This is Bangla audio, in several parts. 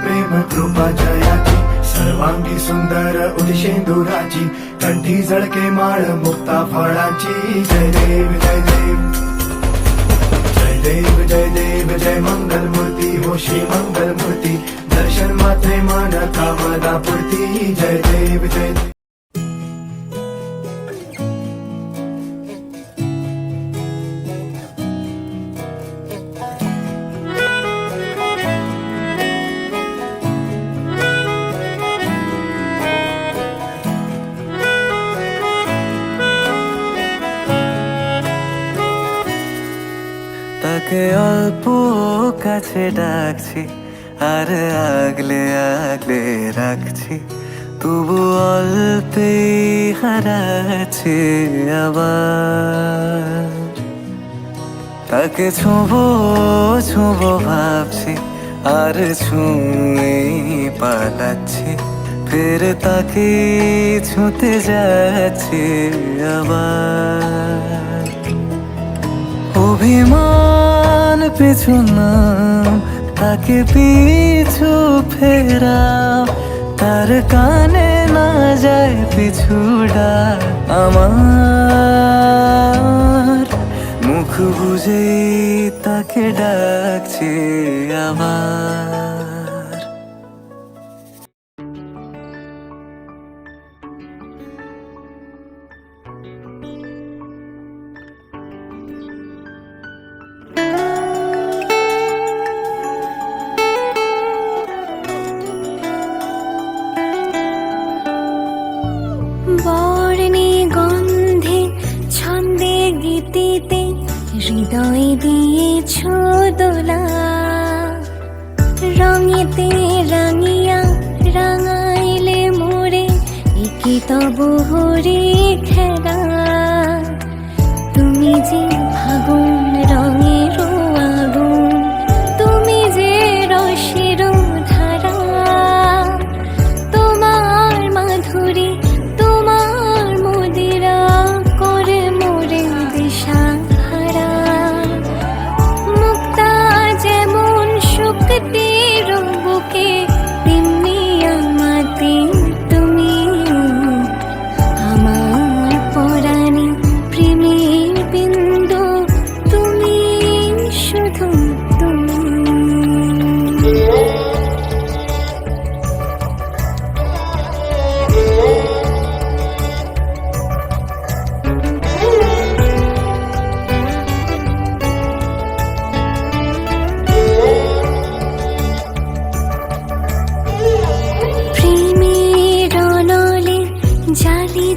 प्रेम कृपा जयाची सर्वांगी सुंदर उदिशेंदुराची कंठी झळके माळ मुक्ता फळाची जय देव जय देव जय देव जय देव जय मंगल मूर्ती हो श्री मंगल मूर्ती दर्शन मात्रे मन कामना पूर्ती जय देव जय देव। তাকে অল্প কাছে ডাকছি আর আগলে আগলে রাখছি তবু অল্পে হারাচ্ছি আবার তাকে ছোঁবো ছোঁবো ভাবছি আর ছুঁয়ে পালাচ্ছি ফের তাকে ছুঁতে যাচ্ছি আবার অভিমান পিছু নাম তাকে পিছু ফেরাও তার কানে না যায় পিছু ডাক আমার মুখ বুঝেই তাকে ডাকছি আবার বর্ণে গন্ধে ছন্দে গীতিতে হৃদয় দিয়েছ দোলা রঙেতে রাঙিয়া রাঙাইলে মোরে একি তব হরে খেলা তুমি যে ফাগুন রঙের আগুন তুমি যে রসের ধারা তোমার মাধুরী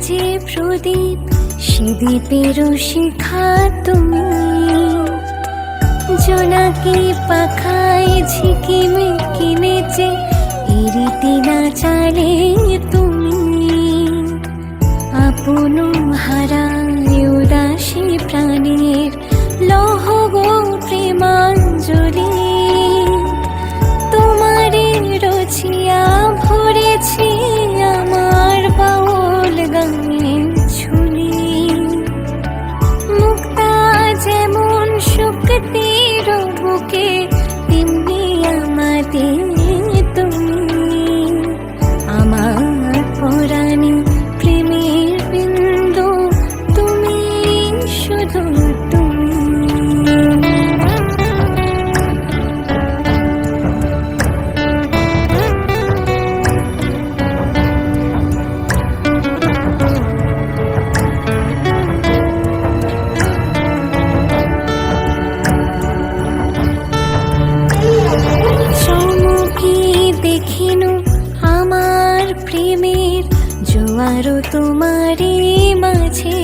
যে প্রদীপ সে দ্বীপের শিখা তুমি জোনাকি পাখায় ঝিকিমে কিনেছে ইরিতি না চালে তুমি আপন হারায় উদাসী প্রাণের লহ গো প্রেমাঞ্জলি তোমারে রচিয়া ভরেছি আমার বাউল গানের ঝুলি মুক্তা যেমন শুকতির বুকে তেমনি আমাদের তুমি আমার পরাণে প্রেমের বিন্দু তুমি শুধু জোয়ারো তোমারে মাঝে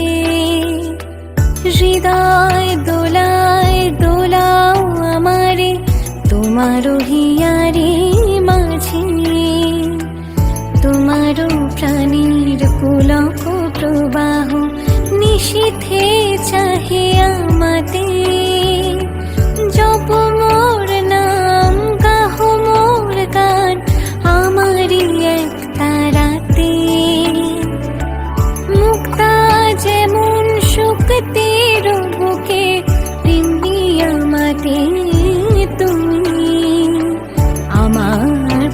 হৃদয় দোলায় দোলাও আমারে তোমারও হিয়ারে মাঝে তোমারও প্রাণীর পুলক প্রবাহ নিশীথে চাহে আমাতে জপ মোর নাম গাহ মোর গান আমারি এক তারাতে মুক্তা যেমন শুকতির বুকে তেমনি আমাতে তুমি আমার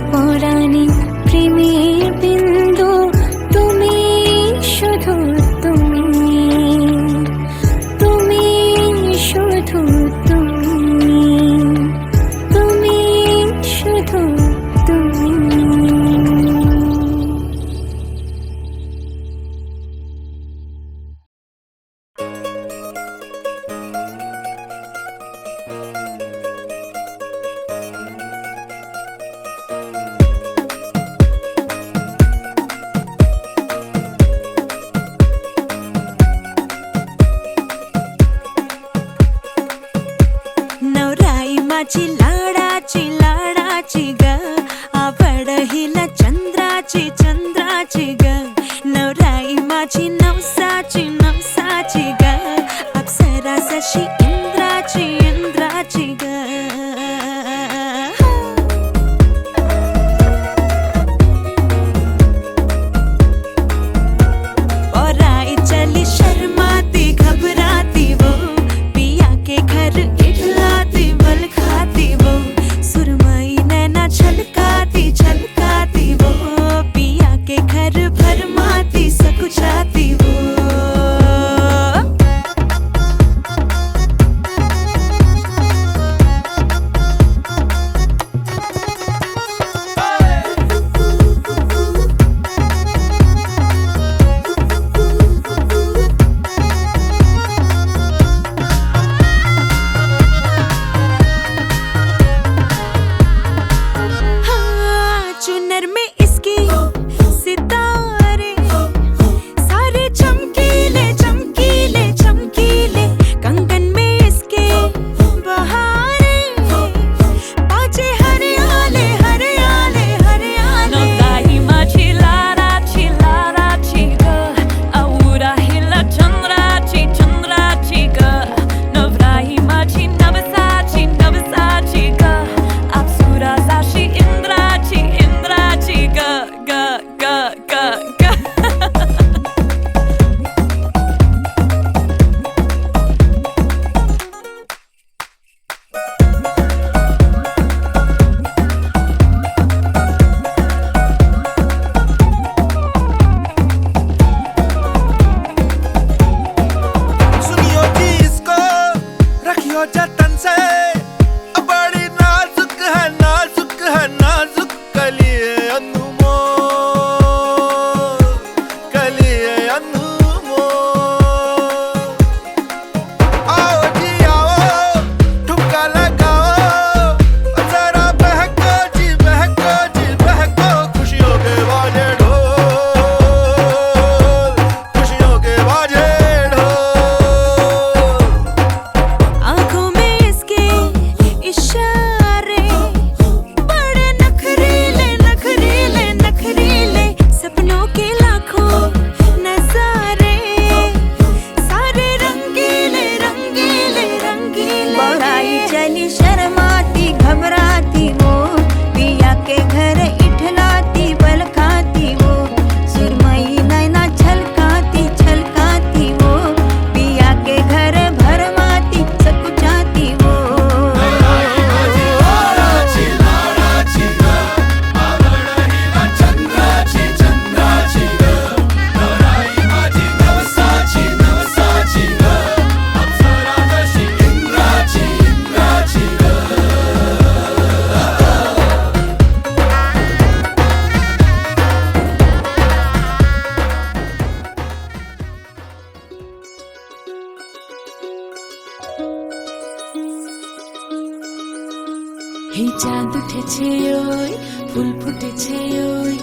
উঠেছে ওই ফুল ফুটেছে ওই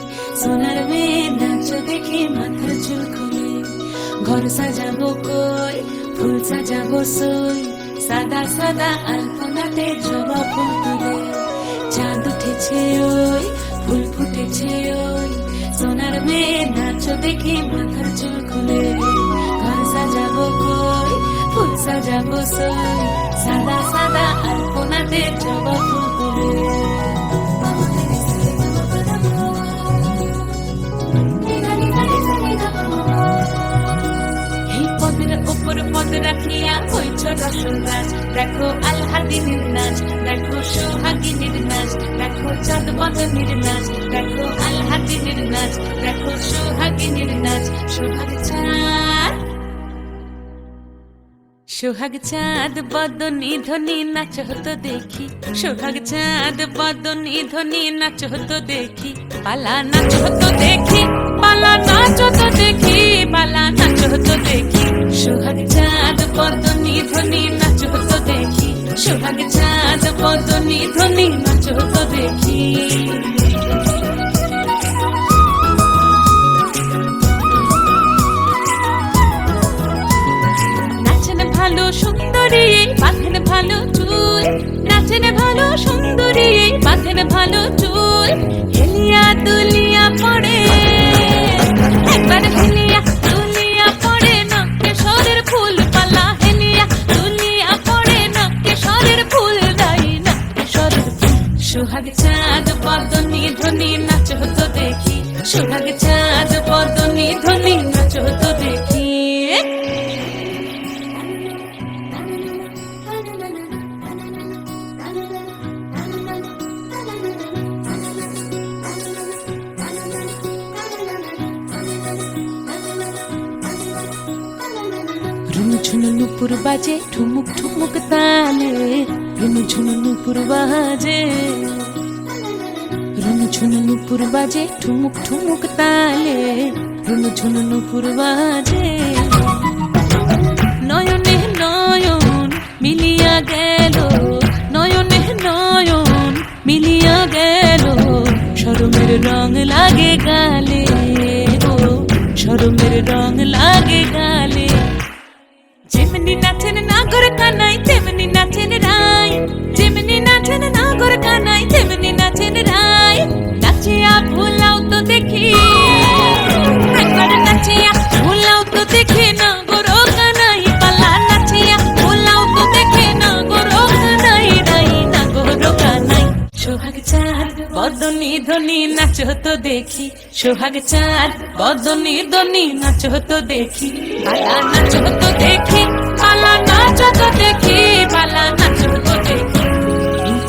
সোনার মেয়ে নাচ দেখে মাথার চুল খুলে ঘর সাজাবো কই ফুল সাজাবো সই সাদা সাদা আলপনাতে জবা ফুল তুলে চাঁদ উঠেছে ওই ফুল ফুটেছে ওই সোনার মেয়ে নাচ দেখে মাথার চুল খুলে ঘর সাজাবো কই ফুল সাজাবো সই সাদা সাদা আলপনাতে জবা ফুল তুলে উপর পদ রাখিয়া হইছ রসরাজ দেখো আলহাদিনের নাচ দেখো সোহাগিনীর নাচ দেখো চাঁদ বদনের নাচ দেখো আলহাদিনের নাচ দেখো সোহাগিনীর নাচ সোহাগ চাঁদ বদনী ধ্বনি নাচ হতো দেখি সোহাগ চাঁদ বদনী ধ্বনি নাচ হতো দেখি পালা নাচ হতো দেখি পালা নাচ হতো দেখি পালা নাচ হতো দেখি সোহাগ চাঁদ বদনী ধ্বনি নাচ হতো দেখি সোহাগ চাঁদ বদনী ধ্বনি নাচ হতো দেখি ভালো সুন্দরী বাঁধেন ভালো চুল নাচেন ভালো সুন্দরী বাঁধেন ভালো চুল হেলিয়া দুলিয়া পড়ে একবার হেলিয়া দুলিয়া পড়ে নকে সরের ফুল পালা হেলিয়া দুলিয়া পড়ে নকে সরের ফুল দাই নকে সরের ফুল সোহাগ চাঁদ বদনী ধ্বনি নাচ হতো দেখি সোহাগ চাঁদ বদনী ধ্বনি নাচ হতো দেখি ঝুনু নুপুর বাজে ঠুমুক ঠুমুক তালে রুনু ঝুনু নুপুর বাজে রুনু ঝুনু নুপুর বাজে ঠুমুক ঠুমুক তালে রুনু ঝুনু নুপুর বাজে নয়নে নয়ন মিলিয়া গেল নয়নে নয়ন মিলিয়া গেল শরমের রং লাগে গালে ও শরমের রং লাগে গালে যেমনি নাচেন নাগর কানাই তেমনি নাচেন রাই যেমনি নাচেন নাগর কানাই তেমনি নাচেন রাই নাচিয়া ভুলাও তো দেখি একবার নাচিয়া ভুলাও তো দেখি নাগর কানাই পালা নাচিয়া ভুলাও তো দেখি নাগর কানাই রাই নাগর কানাই সোহাগ চাঁদ বদনী ধ্বনি নাচ হতো দেখি সোহাগ চাঁদ বদনী ধ্বনি নাচ হতো দেখি পালা নাচ হতো দেখি পালা নাচ হতো দেখি পালা নাচ হতো দেখি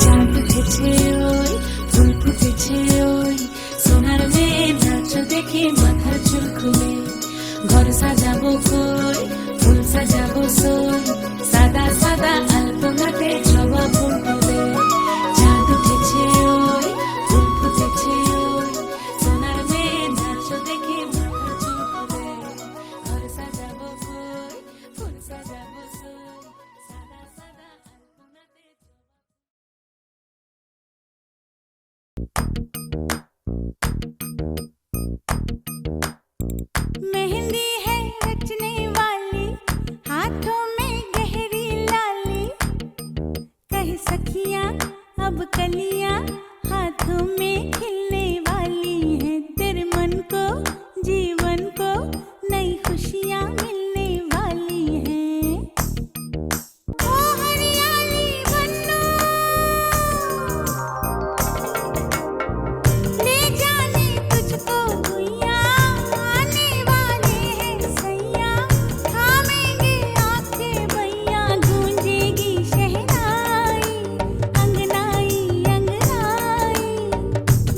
চাঁদ উঠেছে ওই ফুল ফুটেছে ওই সোনার মেয়ে নাচ দেখি মাথার চুল খুলে ঘর সাজাবো কই ফুল সাজাবো সই সাদা সাদা আলপনাতে জবা ফুল তুলে চাঁদ উঠেছে ওই ফুল ফুটেছে ওই সোনার মেয়ে নাচ দেখি মাথার চুল খুলে ঘর সাজাবো কই ফুল সাজাবো সই সাদা সাদা আলপনাতে मेहंदी है रचने वाली हाथों में गहरी लाली कह सखियां अब कलियां हाथों में खिलने वाली है तेरे मन को जीवन को नई खुशियां मिलने वाली हैं ओ हरियाली बन्नो ले जाने तुझको दुनिया आने वाले हैं सैया थामेंगे आंखें भैया गूंजेगी शहनाई अंगनाई अंगनाई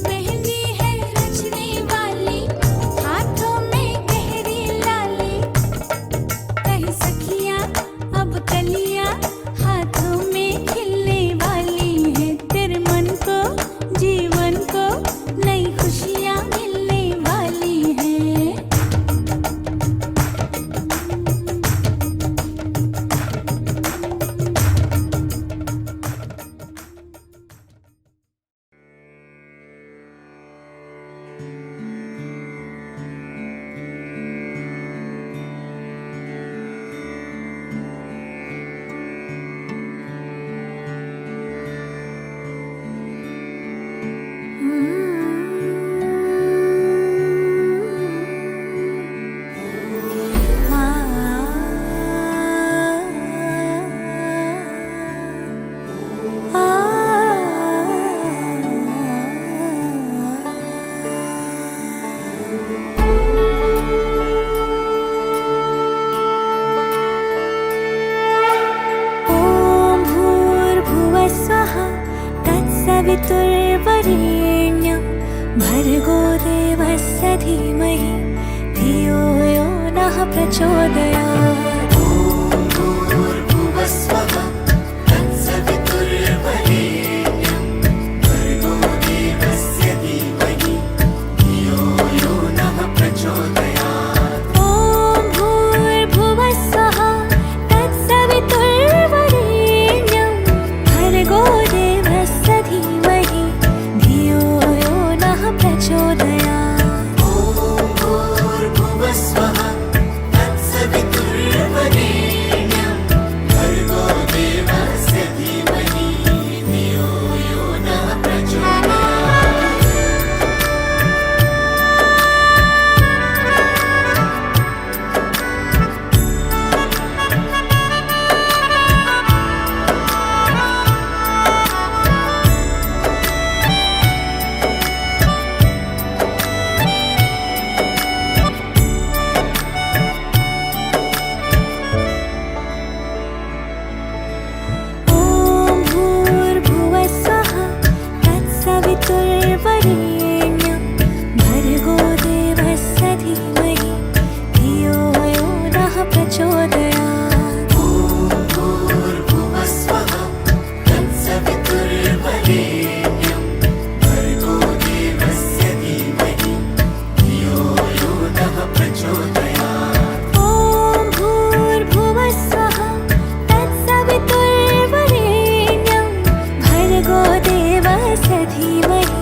मेहंदी है रचने वाली हाथों में गहरी लाली कह सखियां अब कलियां हाथों में खिलने वाली है तेरे मन को जीवन को नई खुशियां मिलने धीमहि धियो यो नः प्रचोदयात्। भूर्भुवस्वः तत्सवितुर्वरेण्यं भर्गो देवस्य धीमहि धियो यो नः प्रचोदयात्। ॐ भूर्भुवः स्वः तत्सवितुर्वरेण्यं भर्गो देवस्य धीमहि धियो यो नः प्रचोदयात्। भूर्भुवस्वः तत्सवितुर्वरेण्यं भर्गो देवस्य धीमहि धियो यो नः प्रचोदयात्। ॐ भूर्भुवः स्वः तत्सवितुर्वरेण्यं भर्गो देवस्य धीमहि धियो यो नः प्रचोदयात्। भूर्भुवस्वः तत्सवितुर्वरेण्यं भर्गो देवस्य धीमहि धियो यो नः प्रचोदयात्। ॐ भूर्भुवः स्वः तत्सवितुर्वरेण्यं भर्गो देवस्य धीमहि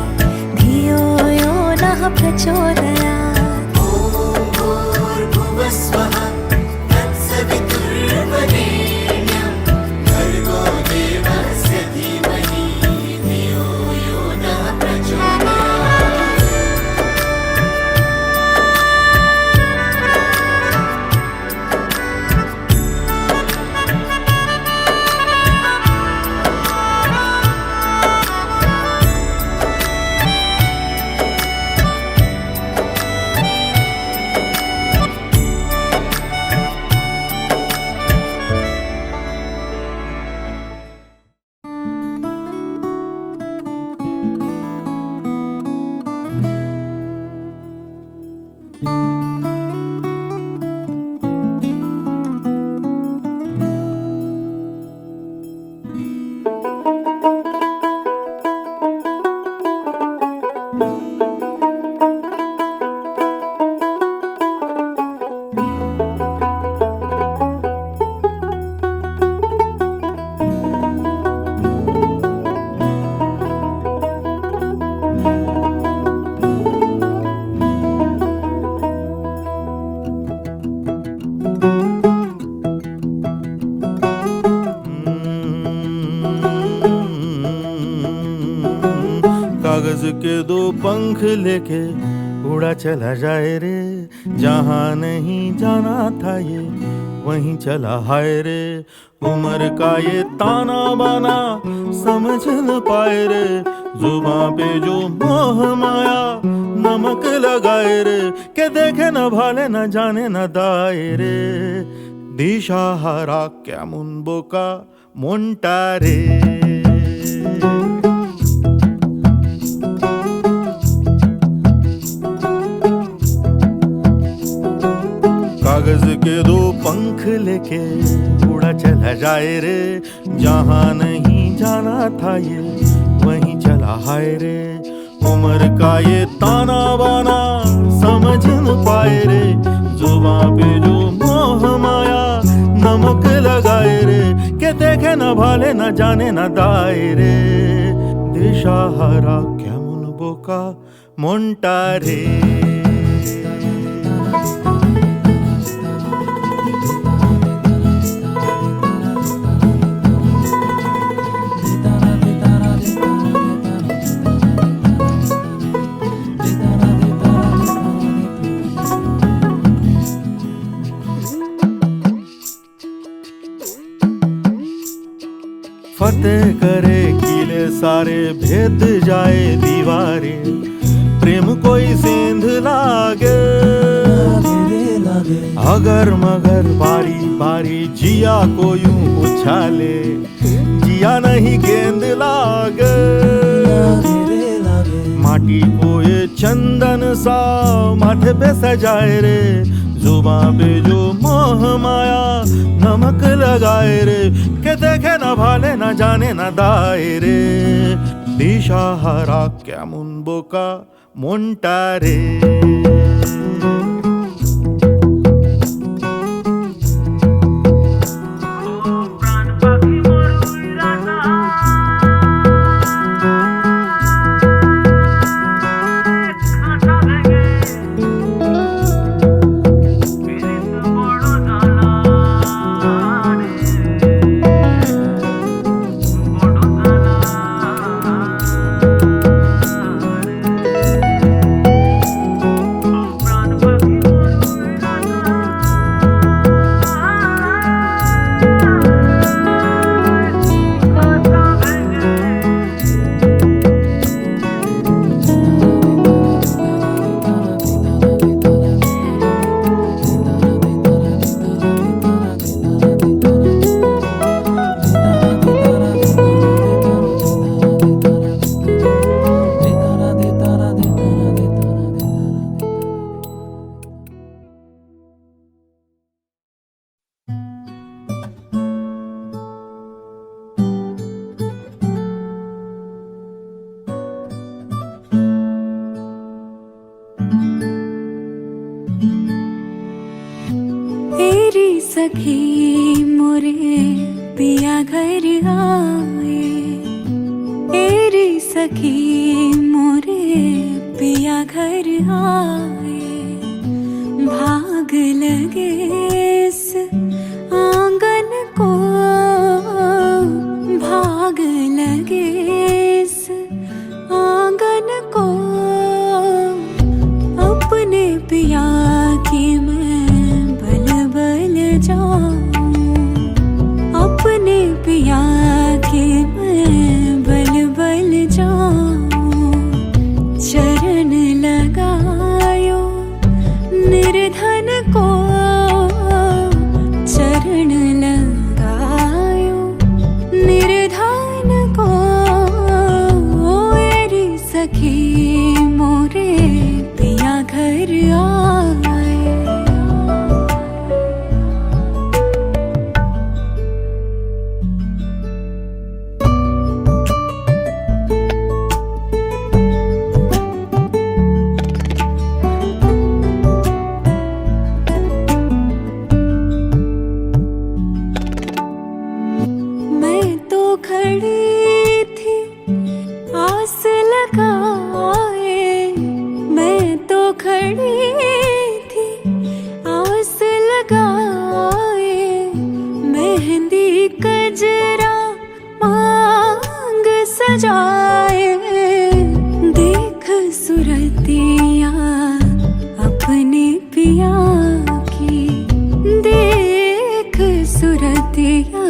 धियो यो नः प्रचोदयात्। भूर्भुवस्वः तत्सवितुर्वरेण्यं भर्गो देवस्य धीमहि धियो यो नः प्रचोदयात्। कागज के दो पंख लेके उड़ा चला जाए रे, जहाँ नहीं जाना था ये वहीं चला हाय रे। उम्र का ये ताना बाना समझ न पाए रे, जुबां पे जो मोह माया नमक लगाए रे, के देखे न भाले न जाने न दाए रे। दिशाहारा क्या मुनबो का मोंटा रे। कागज के दो पंख लेके उड़ा चला जाए रे, जहाँ नहीं जाना था ये वहीं चला हाय रे। उम्र का ये ताना बाना समझ न पाए रे, जुबां पे जो मोह माया नमक लगाए रे, के देखे न भाले न जाने न दाए रे। दिशाहारा क्या मुनबो का मोंटा रे। फतेह करे किले सारे, भेद जाए दीवारें, प्रेम कोई सेंध लागे अगर मगर बारी बारी जिया को यूं उछाले, जिया नहीं गेंद लागे। माटी को ये चंदन सा माथे पे सजाए रे, जुबां पे जो मोह माया नमक लगाए रे, के देखे न भाले न जाने न दाए रे, दिशाहारा কেমন বোকা মনটা রে। सखी मोरे पिया घर आए, एरी सखी मोरे पिया घर आए, भाग लगे इस आंगन को, भाग लगे इस आंगन को, अपने पिया की अपने पिया के मैं बल बल जाऊं, चरण लगायो निर्धन को, चरण लगायो निर्धन को, एरी सखी मोरे पिया घर आए। सजाए देख सुरतिया अपने पिया की, देख सुरतिया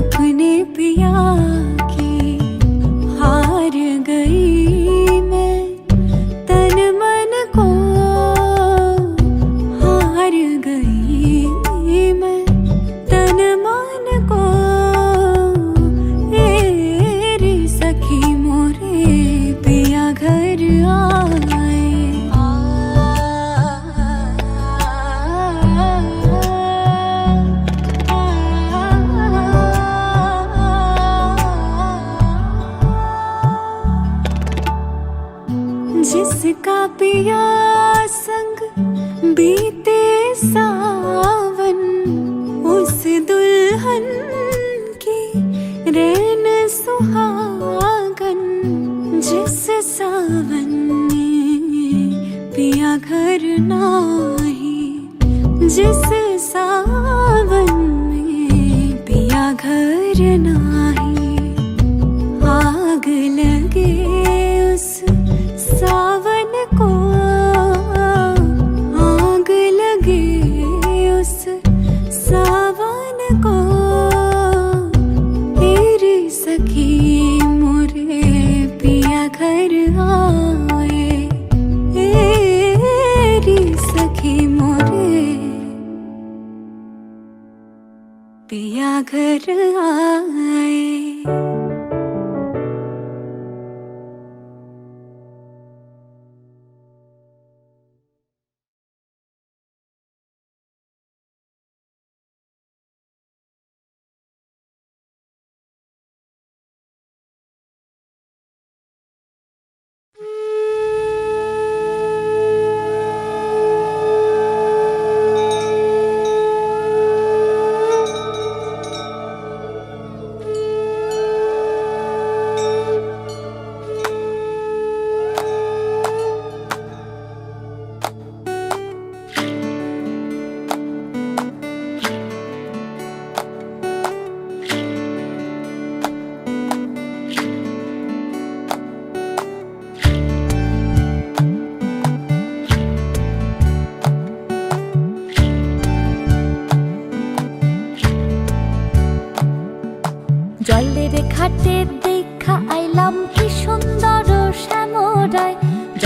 अपने पिया की, हार गई मैं तन मन को, हार गई मैं तन मन को, सखी मोरे पिया घर आए। जिसका पिया संग बीते सावन, उस दुल्हन की रैन सुहागन, जिस सावन में पिया घर नाही, जिस सावन में पिया घर नाही, आग लगे उस सावन को, आग लगे उस सावन को, तेरी सखी मोरे पिया घर आए, तेरी सखी मोरे पिया घर आए। .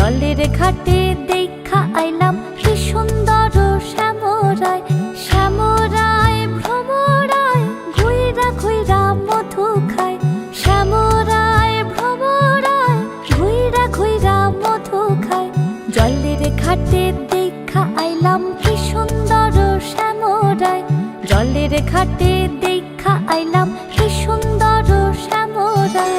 জলের ঘাটে দেখা আইলাম কি সুন্দর শ্যামরায়, শ্যামরায় ভ্রমরায় ঘুইরা ঘুইরা মধু খায়, শ্যামরায় ভ্রমরায় ঘুইরা ঘুইরা মধু খায়। জলের ঘাটে দেখা আইলাম কি সুন্দর শ্যামরায়, জলের ঘাটে দেখা আইলাম কি সুন্দর শ্যামরায়।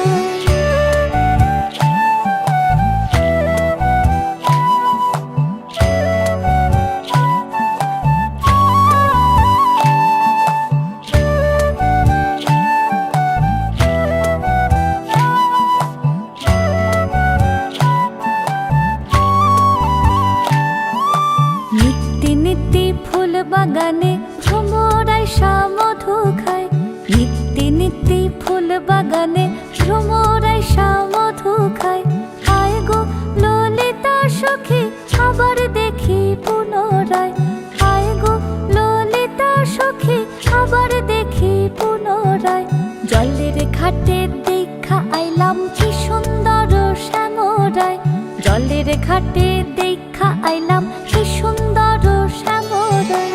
নিত্যি নিত্যি ফুল বাগানে ভ্রমরায় মধু খায়, নিত্যি নিত্যি ফুল বাগানে ভ্রমরায় মধু খায়। হায় গো ললিতা সখী আবার দেখি পুনরায়, হায় গো ললিতা সখী আবার দেখি পুনরায়। জলের ঘাটে দেখা আইলাম কি সুন্দর শ্যামরায়, জলের ঘাটে দেখা আইলাম কি সুন্দর শ্যামরায়।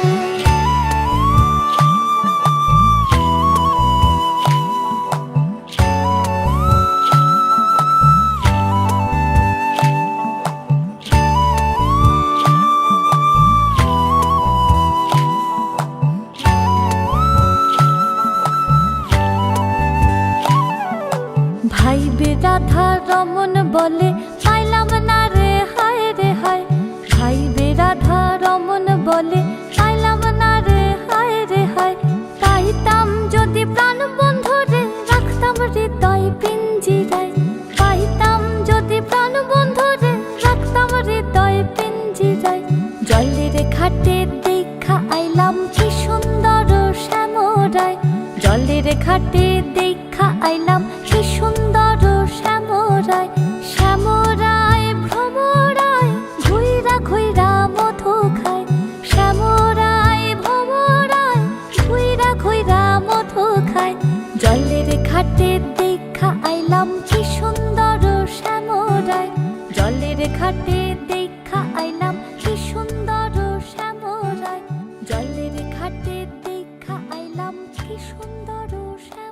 ভাই বে রাধা রমন বলে পাইলাম না রে হায় রে হায়, ভাই বে রাধা রমন বলে পাইলাম না রে হায় রে হায়। পাইতাম যদি প্রাণ বন্ধু রে রাখতাম হৃদয় পিঞ্জিরায়, পাইতাম যদি প্রাণ বন্ধু রে রাখতাম হৃদয় পিঞ্জিরায়। জলের ঘাটে দেখা আইলাম কি সুন্দর শ্যামরায়, জলের ঘাটে দেখা আইলাম কি সুন্দর শ্যামরায়, শ্যামরায় ভ্রমরায় ঘুইরা ঘুইরা মধু খায়, শ্যামরায় ভ্রমরায় ঘুইরা ঘুইরা মধু খায়। জলের ঘাটে দেখা আইলাম কি সুন্দর শ্যামরায়, জলের ঘাটে দেখা আইলাম কি সুন্দর শ্যামরায়, জলের ঘাটে দেখা আইলাম কি সুন্দর শ্যামরায়।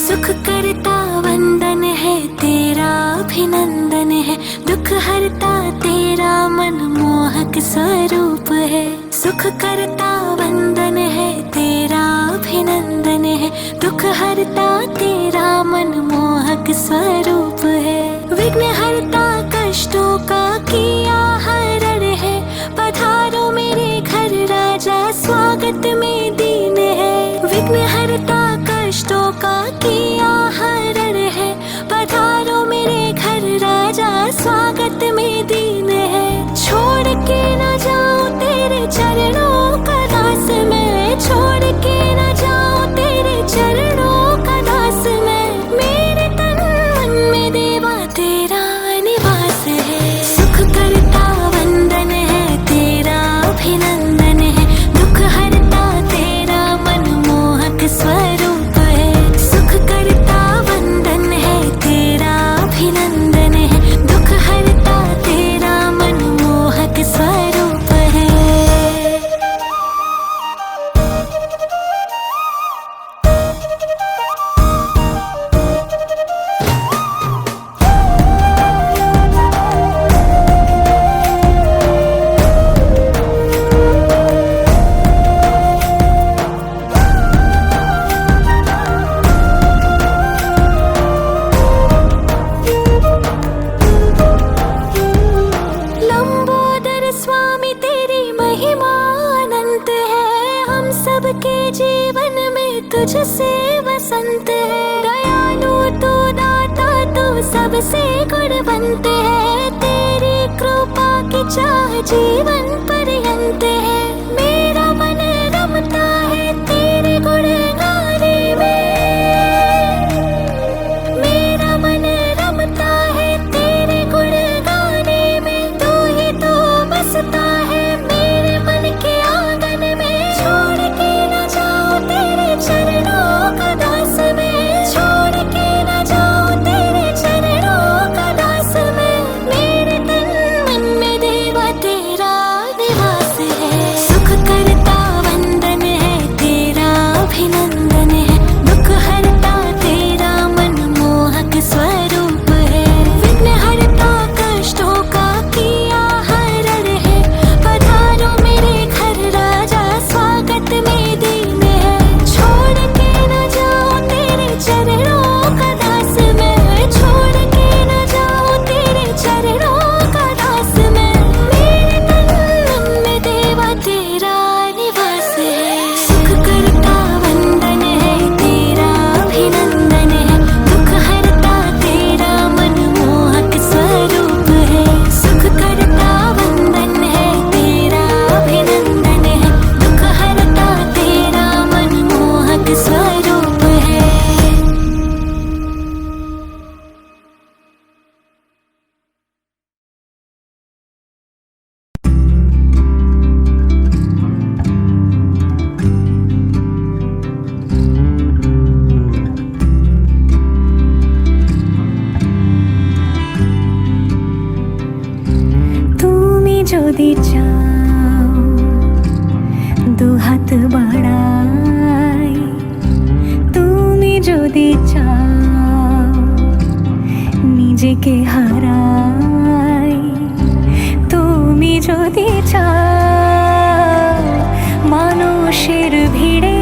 सुख करता वंदन है तेरा अभिनंदन है, दुख हरता तेरा मनमोहक स्वरूप है। सुख करता वंदन है तेरा अभिनंदन है, दुख हरता तेरा मनमोहक स्वरूप है। विघ्न हरता कष्टों का किया हरण है, पधारो मेरे घर राजा स्वागत में दीन है। विघ्न हरता कष्टों का किया हरण है, पधारो मेरे घर राजा स्वागत में दीन है। छोड़ के न जाऊं तेरे चरणों का दास मैं, छोड़ के न जाऊं तेरे चरणों का दास मैं। मेरे तन मन में देवा तेरा निवास है। सुख करता वंदन है तेरा अभिनंदन है, दुख हरता तेरा मनमोहक स्वरूप है। सुख करता वंदन है तेरा अभिनंदन है, दुख हरता तेरा मनमोहक स्वरूप है। लंबोदर स्वामी तेरी महिमा अनंत है, हम सबके जीवन में तुझसे वसंत है। दयालु तू दाता तू सबसे गुणवंत है, तेरी कृपा की चाह जीवन पर्यंत है। मेरा मन रमता है तेरे गुण गाए যদি চাও দুহাত বাড়াই, তুমি যদি চাও নিজেকে হারাই, তুমি যদি চাও মানুষের ভিড়ে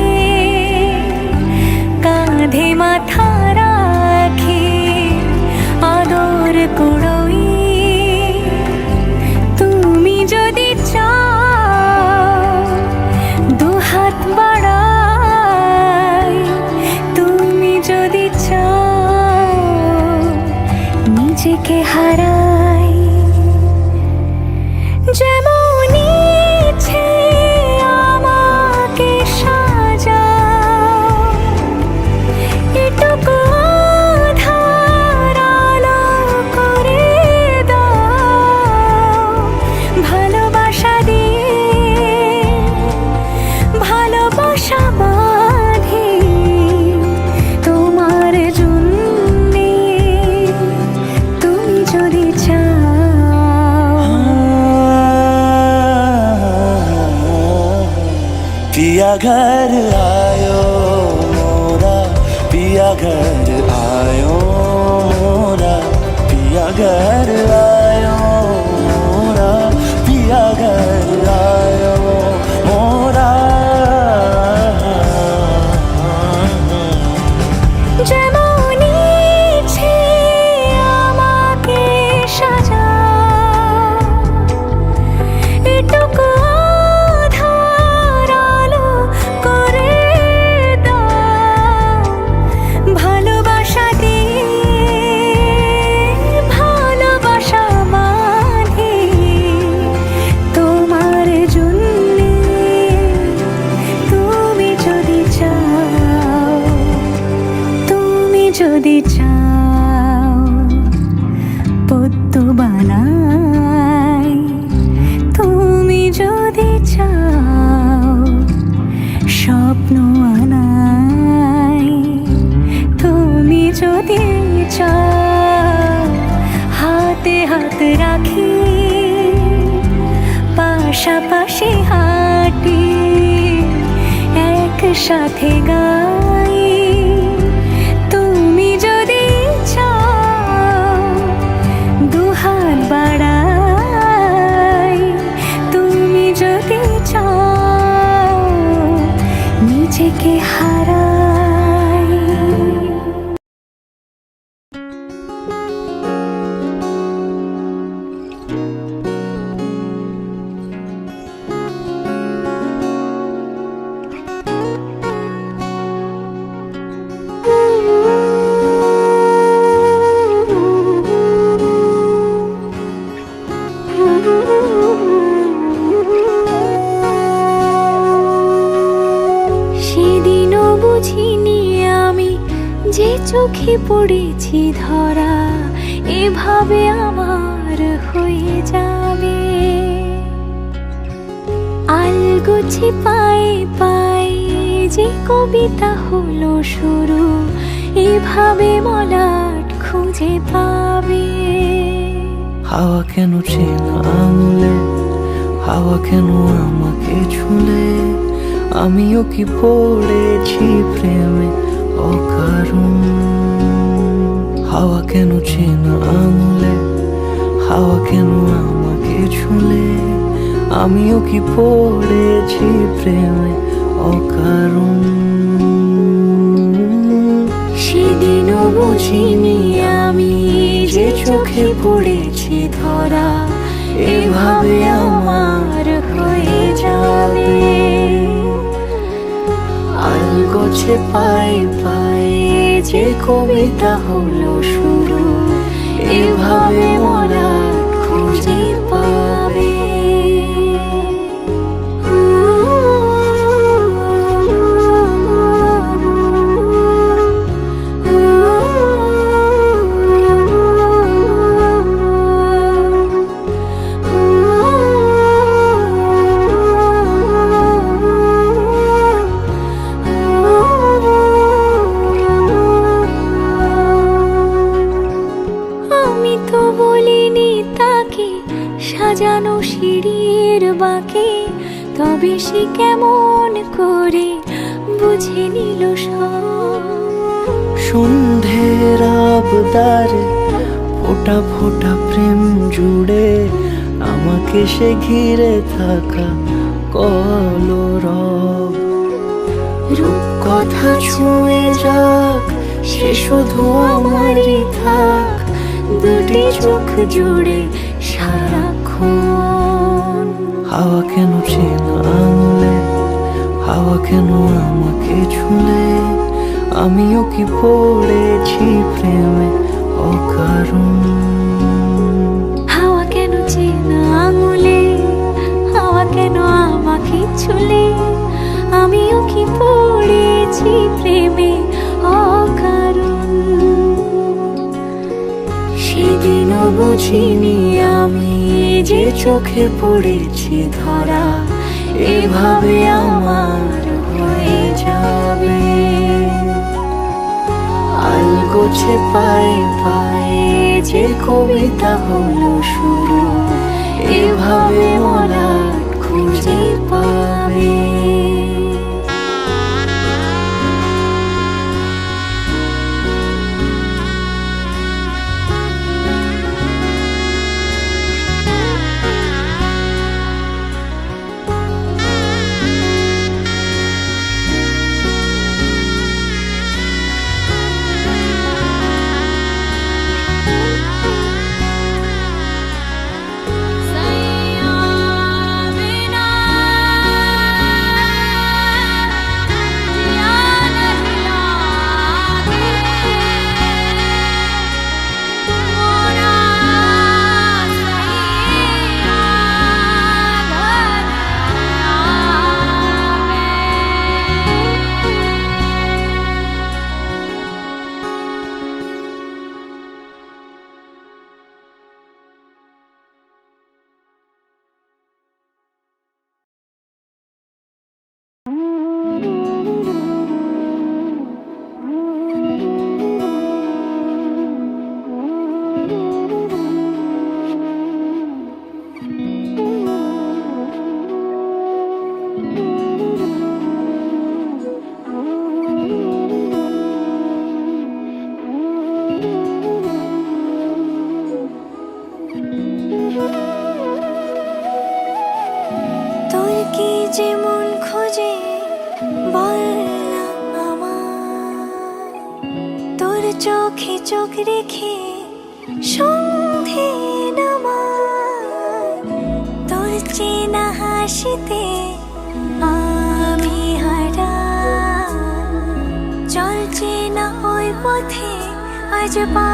কাঁধে মাথা রাখি আদর কুড়োই, তুমি যদি চাও দুহাত বাড়াই, তুমি যদি চাও নিজেকে হারাই। যেমন ইচ্ছে আমাকে সাজাও, এটুকু আধার আলো করে দাও, ভালোবাসা দিয়ে ভালোবাসা বাঁধি তোমার জন্যে, তুমি যদি চাও। पिया घर आयो मोरा, पिया घर आयो मोरा, पिया घर आयो मोरा, पिया घर आयो मोरा। যেমন ইচ্ছে আমাকে সাজাও, এটুকু আধার আলো করে দাও, ভালোবাসা দিয়ে ভালোবাসা বাঁধি তোমার জন্যে, তুমি যদি চাও, তুমি যদি চাও পদ্ম বানাই, তুমি যদি চাও স্বপ্ন আনাই, তুমি যদি চাও হাতে হাত রাখি পাশাপাশি হাঁটি একসাথে গাই, তুমি যদি চাও দুহাত বাড়াই, তুমি যদি চাও নিজেকে হারাই। সেদিনও বুঝিনি আমি যে চোখে পড়েছি ধরা, এভাবে আমার হয়ে যাবে। আলগোছে পায়ে পায়ে যে কবিতা হলো শুরু, এভাবে মলাট খুঁজে পাবে। হাওয়া কেন চেনা আঙুলে, হাওয়া কেন আমাকে ছুলে, আমিও কি পড়েছি প্রেমে অকারণ। হাওয়া কেন চেনা আঙুলে, হাওয়া কেন আমাকে ছুলে, আমিও কি পড়েছি প্রেমে অকারণ। সেদিনও বুঝিনি আমি যে চোখে পড়েছি ধরা, এভাবে আমার হয়ে যাবে। আলগোছে পায়ে পায়ে যে কবিতা হলো শুরু, এভাবে মোরা খুঁজে পাবে। সাজা তবে সে কেমন করে বুঝে নিল সব। সন্ধ্যের আবদারে ফোটা ফোটা প্রেম জুড়ে আমাকে সে ঘিরে থাকা কলরব। রূপকথা ছুঁয়ে যাক সে শুধু আমারই থাক, দুটি চোখ জুড়ে সারাক্ষণ। হাওয়া কেন চেনা আঙুলে, হাওয়া কেন আমাকে ছুলে, আমিও কি পড়েছি প্রেমে অকারণ। হাওয়া কেন চেনা আঙুলে, হাওয়া কেন আমাকে ছুলে, আমিও কি পড়েছি প্রেমে অকারণ। সেদিনও বুঝিনি আমি যে চোখে পড়েছি ধরা, এভাবে আমার হয়ে যাবে। আলগোছে পায়ে পায়ে যে কবিতা হলো শুরু, এভাবে মলাট খুঁজে পাবে। তোর কি যেমন খোঁজে বল না আমায়, তোর চোখে চোখ রেখে সন্ধে নামায়। তোর চেনা হাসিতে আমি হারাই, চল চেনা ওই পথে আজ পা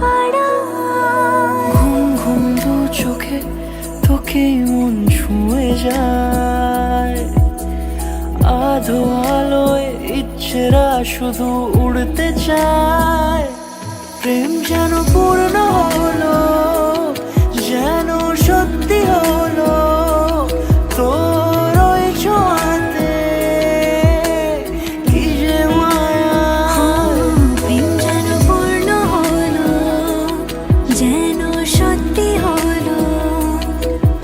বাড়াই। ঘুম ঘুম দু চোখে তোকে মন ছুঁয়ে যায়, আধো আলোয় ইচ্ছেরা শুধু উড়তে চায়। প্রেম যেন পূর্ণ হলো, যেন সত্যি হলো, তোর ওই ছোঁয়াতে কি যে মায়া। প্রেম যেন পূর্ণ হলো, যেন সত্যি হলো,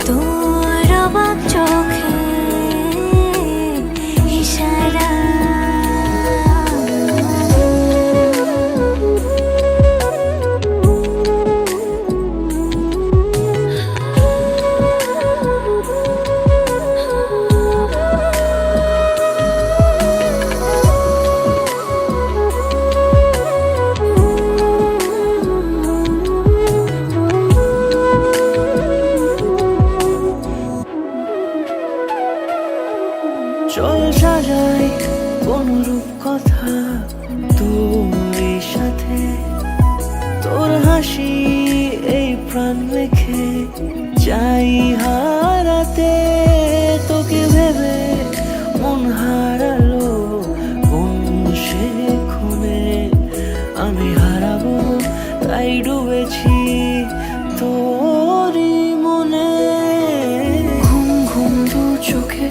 তোর অবাক চোখে ইশারা। চল সাজাই কোন রূপ কথা তোর সাথে, তোর হাসি এই প্রাণ রেখে চাই হারাতে। তোকে ভেবে মন হারালো কোন সে খুনে, আমি হারাবো তাই ডুবেছি তোরই মনে। ঘুম ঘুম দু চোখে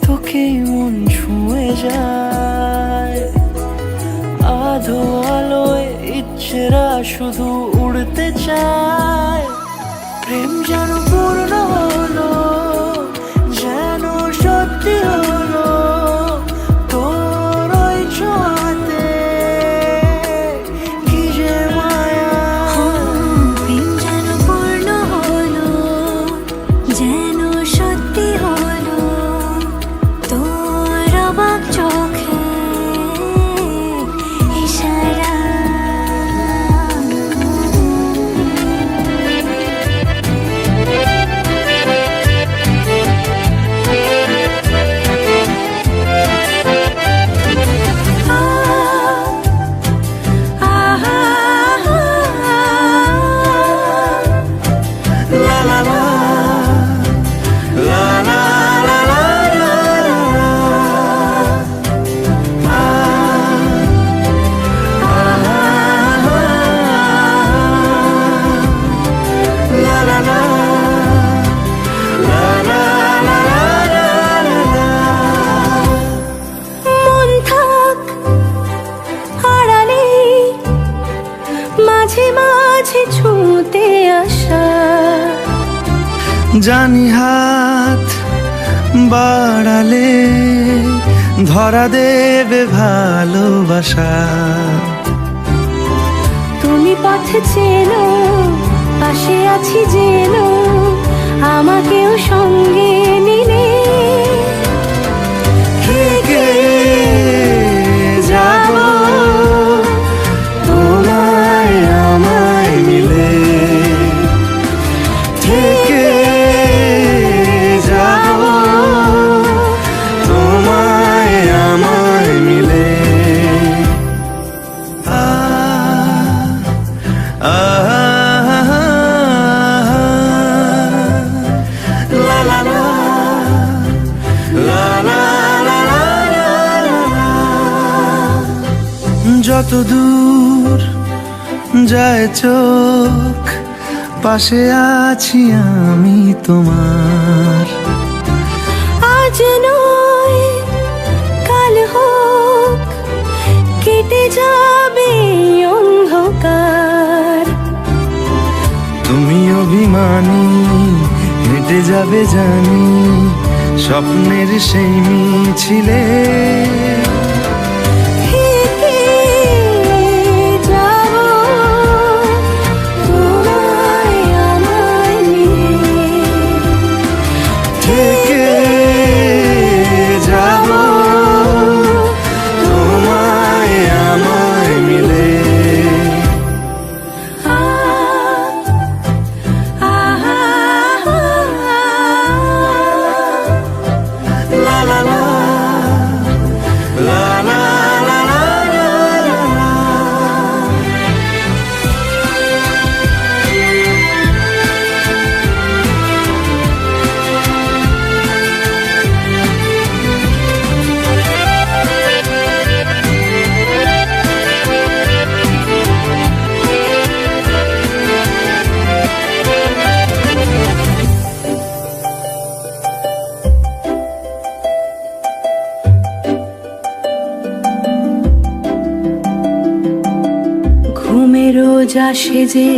তোকে মন ছুঁয়ে যায়, আধো আলোয় ইচ্ছেরা শুধু উড়তে চায়। প্রেম যেন পূর্ণ হলো, যেন জানি হাত বাড়ালে ধরা দেবে ভালোবাসা। তুমি পথ চেনো, পাশে আছি জেনো, আমাকেও সঙ্গে নিলে থেকে যাব তোমায় আমায় মিলে, থেকে যাব তোমায় আমায় মিলে। আ আ লা লা লা লা লা লা লা। যত দূর যায় চোখ পাশে আছি আমি তোমার। আজ নয় কাল হোক কেটে যাবে অন্ধকার। তুমি অভিমানী হেঁটে যাবে জানি স্বপ্নের সেই মিছিলে। থেকে যাব তোমায় আমায় মিলে, থেকে যাব তোমায় আমায় মিলে। লা লা লা লা লা লা লা লা। ঘুমের রোজ আসে যে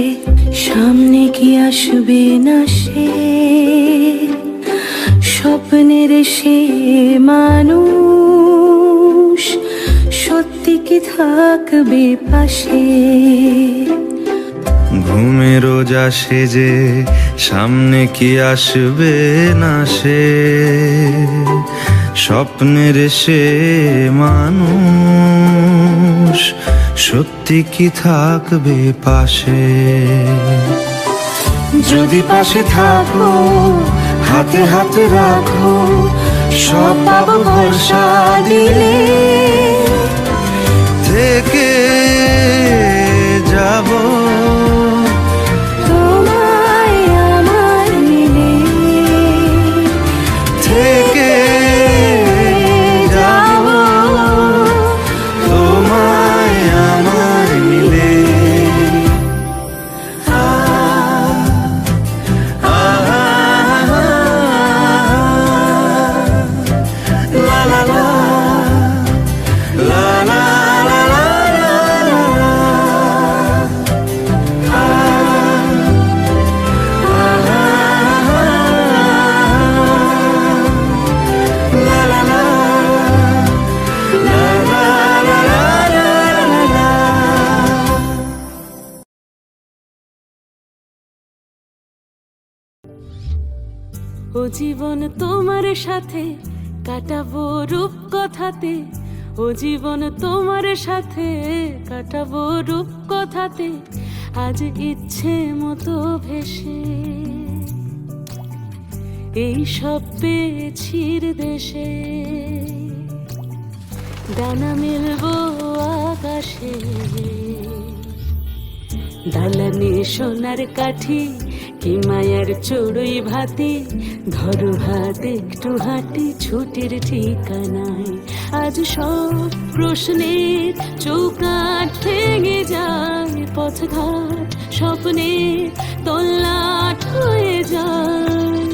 সামনে কি আসবে না সে, স্বপ্নের সে মানুষ সত্যি কি থাকবে পাশে। ঘুমে রোজ আসে যে সামনে কি আসবে না সে, স্বপ্নের সে মানুষ সত্যি কি থাকবে পাশে। যদি পাশে থাকো হাতে হাতে রাখো সব পাবো ভরসা দিলে। থেকে যাব তোমায় আমায় মিলে, থেকে যাব তোমায় আমায় মিলে। আ আ লা লা লা লা লা লা লা লা। ও জীবন তোমার সাথে কাটাবো রূপ কথাতে, ও জীবন তোমার সাথে কাটাবো রূপ কথাতে, আজ ইচ্ছে মতো ভেসে এই সব পেয়েছির দেশে। ডানা মেলবো আকাশে, দালানে সোনার কাঠি কি মায়ার চড়ুই ভাতি, ধরো হাত একটু হাঁটি ছুটির ঠিকানায়। আজ সব প্রশ্নের চৌকাঠ ভেঙে যায়, পথঘাট স্বপ্নের তল্লাট হয়ে যায়।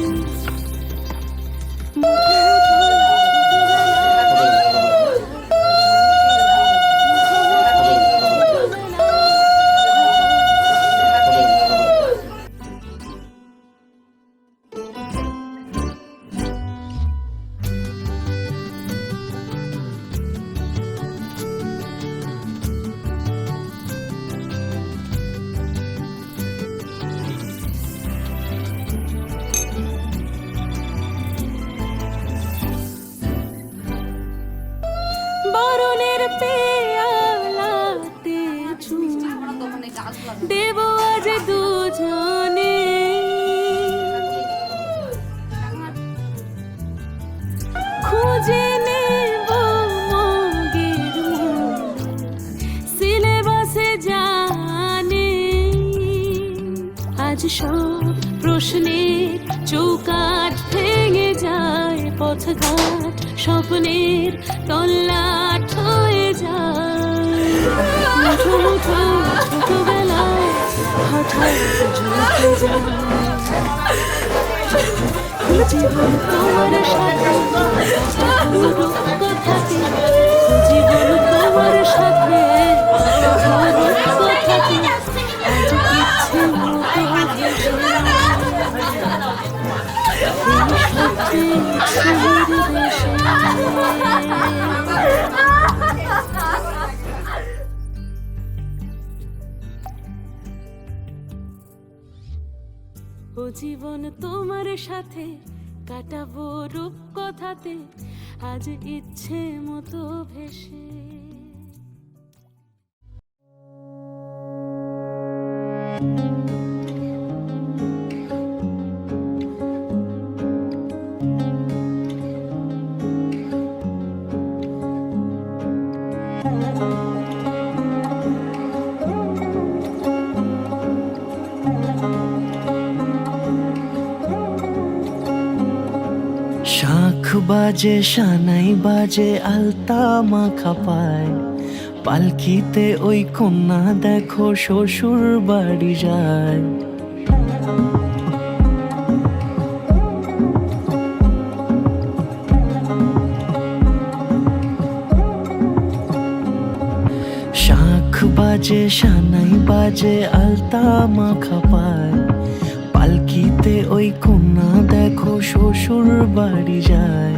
আজ সব প্রশ্নের চৌকাঠ ভেঙে যায়, পথঘাট স্বপ্নের তল্লাট হয়ে যায়। মুঠো মুঠো ছোটবেলায় হঠাৎ ঝুঁকে যায়। জীবন তোমার সাথে পুরো কথাতে, জীবন তোমার সাথে পুরো কথাতে, আজ ইচ্ছে মতো ভেসে সত্যি ছবির দেশে। ও জীবন তোমার সাথে কাটাবো রূপ কথাতে, আজ ইচ্ছে মতো ভেসে। শাঁখ বাজে সানাই বাজে আলতা মাখা পায়, পালকিতে ওই কন্যা দেখো শ্বশুর বাড়ি যায়। শাঁখ বাজে সানাই বাজে আলতা মাখা পায়, পালকিতে ওই কন্যা দেখো শ্বশুর বাড়ি যায়।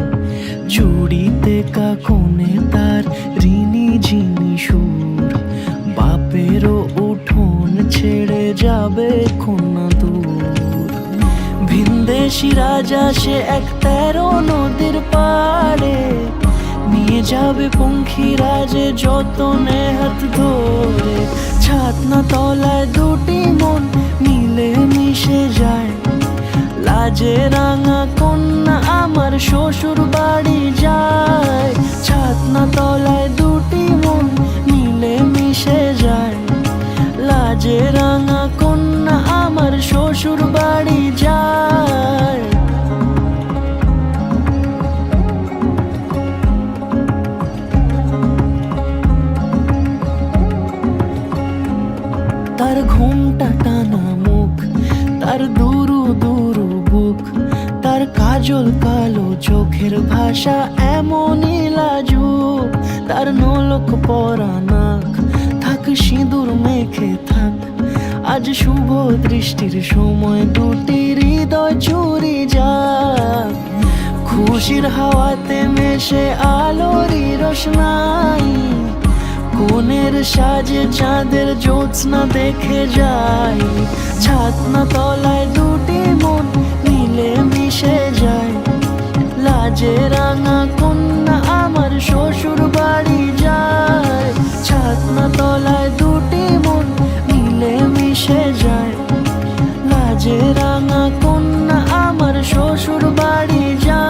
চুড়িতে কাকনে তার ঋণী ঝিনি সুর, বাপেরও উঠোন ছেড়ে যাবে কন্যা দূর। ভিনদেশি রাজা সে এক 13 নদীর পাড়ে, নিয়ে যাবে পঙ্খী রাজে যতনে হাত ধরে। ছাতনা তলায় দুটি মন মিলে মিশে যায়, লাজে রাঙা কন্যা আমার শ্বশুর বাড়ি যায়। ছাতনা তলায় দুটি মন মিলে মিশে যায়, লাজে রাঙা কন্যা আমার শ্বশুর বাড়ি যায়। তার ঘুমটা টানা মুখ, তার দুরু দুরু বুক, তার কাজল কালো চোখের ভাষা এমনই লাজুক। তার নোলক পরা নাক, থাক সিঁদুর মেখে থাক, আজ শুভ দৃষ্টির সময় দুটি হৃদয় চুরি যাক। খুশির হাওয়াতে মেশে আলোরই রোশনাই, কোণের সাজে চাঁদের জ্যোৎস্না দেখে যাই। ছাতনা তলায় দুটি মন মিলে মিশে যায়, লাজে রাঙা কন্যা আমার শ্বশুর বাড়ি যায়। ছাতনা তলায় দুটি মন মিলে মিশে যায়, লাজে রাঙা কন্যা আমার শ্বশুর বাড়ি যায়।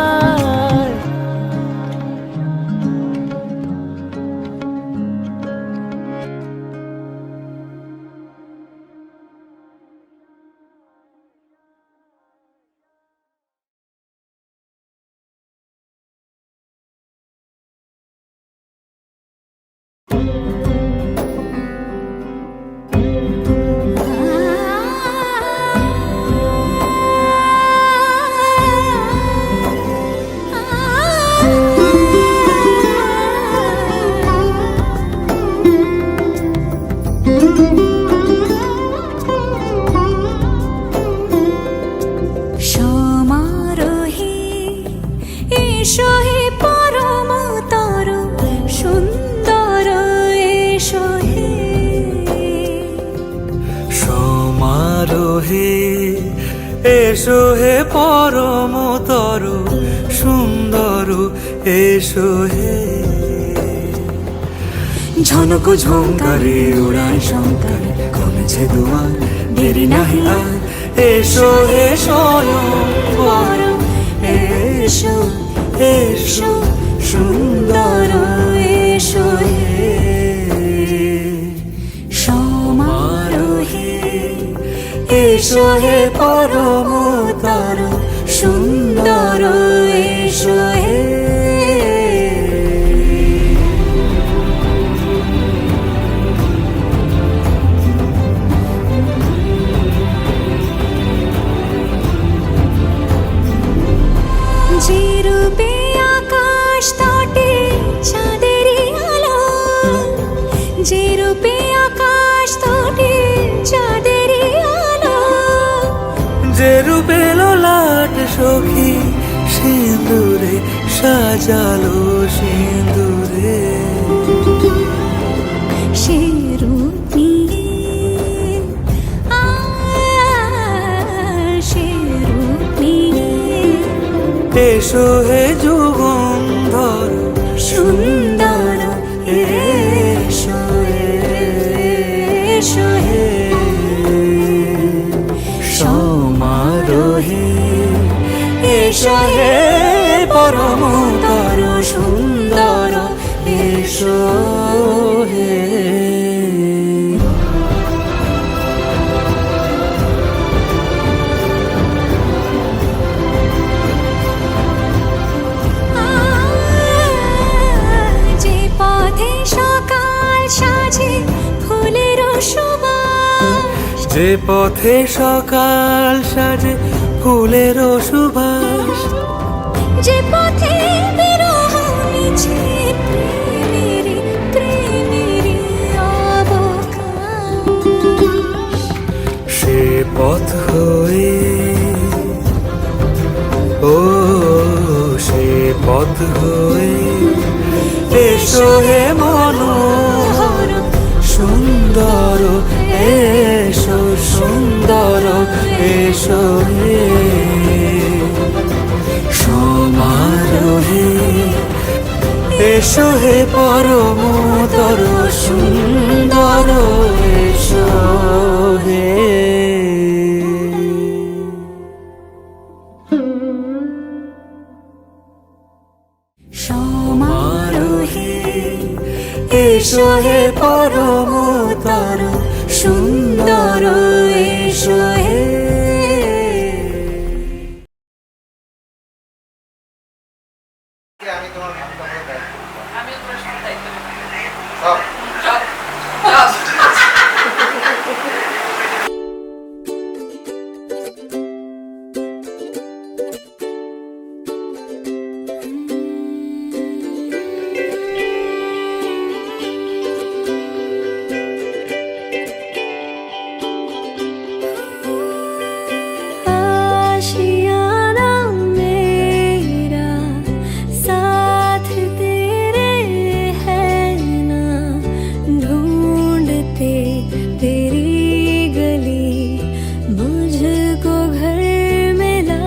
সমারোহে এসো হে পরমতর সুন্দর এসো হে। সমারোহে এসো হে পরমতর সুন্দর এসো হে। ঝনক ঝঙ্কারে উড়ায় শঙ্কর কমেছে দুয়ার দেরি নাহি আর। এসো এসো পর এসো এসো সুন্দর এসো হে। সমারোহে এসো হে পরমতর সুন্দর এসো হে। যে রূপে আকাশ তটে চাঁদেরই আলো, যে রূপে আকাশ তটে চাঁদেরই আলো, যে রূপে ললাট সখী সিঁদুরে সাজালো সিঁদুরে, সে রূপ নিয়ে সে রূপ নিয়ে এসো হে যুগন্ধর সুন্দর এসো এসো হে সমারোহে এসো হে পরমতর সুন্দর এসো হে। যে পথে সকাল সাজে ফুলের সুবাস, যে পথে সকাল সাজে ফুলের সুবাস, যে পথে বিরহ মিছে প্রেমেরই প্রেমেরই অবকাশ, সে পথ হয়ে ও সে পথ হয়ে এসো হে মনোহর সুন্দর এসো সুন্দর এসো হে সমারোহে এসো হে পরমতর সুন্দর এসো হে। সমারোহে এসো হে পরমতর সুন্দর এসো হে। आशियाना मेरा साथ तेरे है ना, ढूंढते तेरी गली मुझको घर मिला।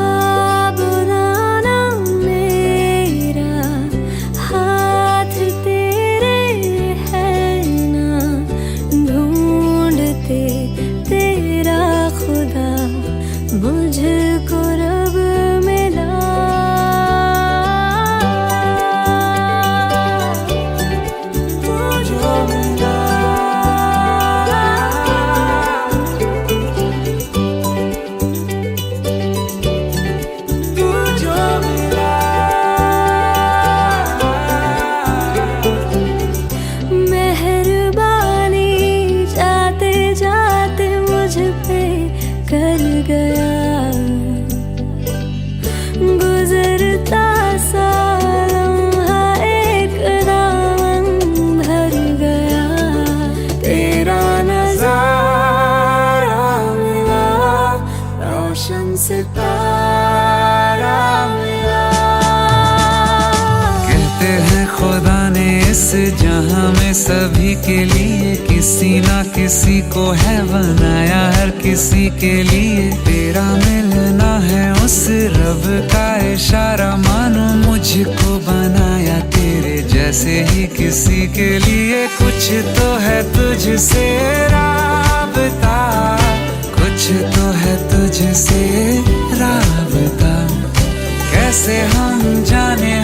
अब नाना मेरा हाथ तेरे है ना, ढूंढते तेरा खुदा मुझको रब मिला। मुझको मिला। मुझको मिला। मेहरबानी जाते जाते मुझ पे कर गया, गुजरता सा लम्हा एक दामन भर गया। तेरा नजारा मिला, रोशन सितारा मिला। कहते हैं खुदा ने इस जहां में सभी के लिए किसी ना किसी को है बनाया, हर किसी के लिए तेरा मिलना है उस रब का इशारा। मानो मुझको बनाया तेरे जैसे ही किसी के लिए, कुछ तो है तुझसे राबता, कुछ तो है तुझसे राबता। कैसे हम जाने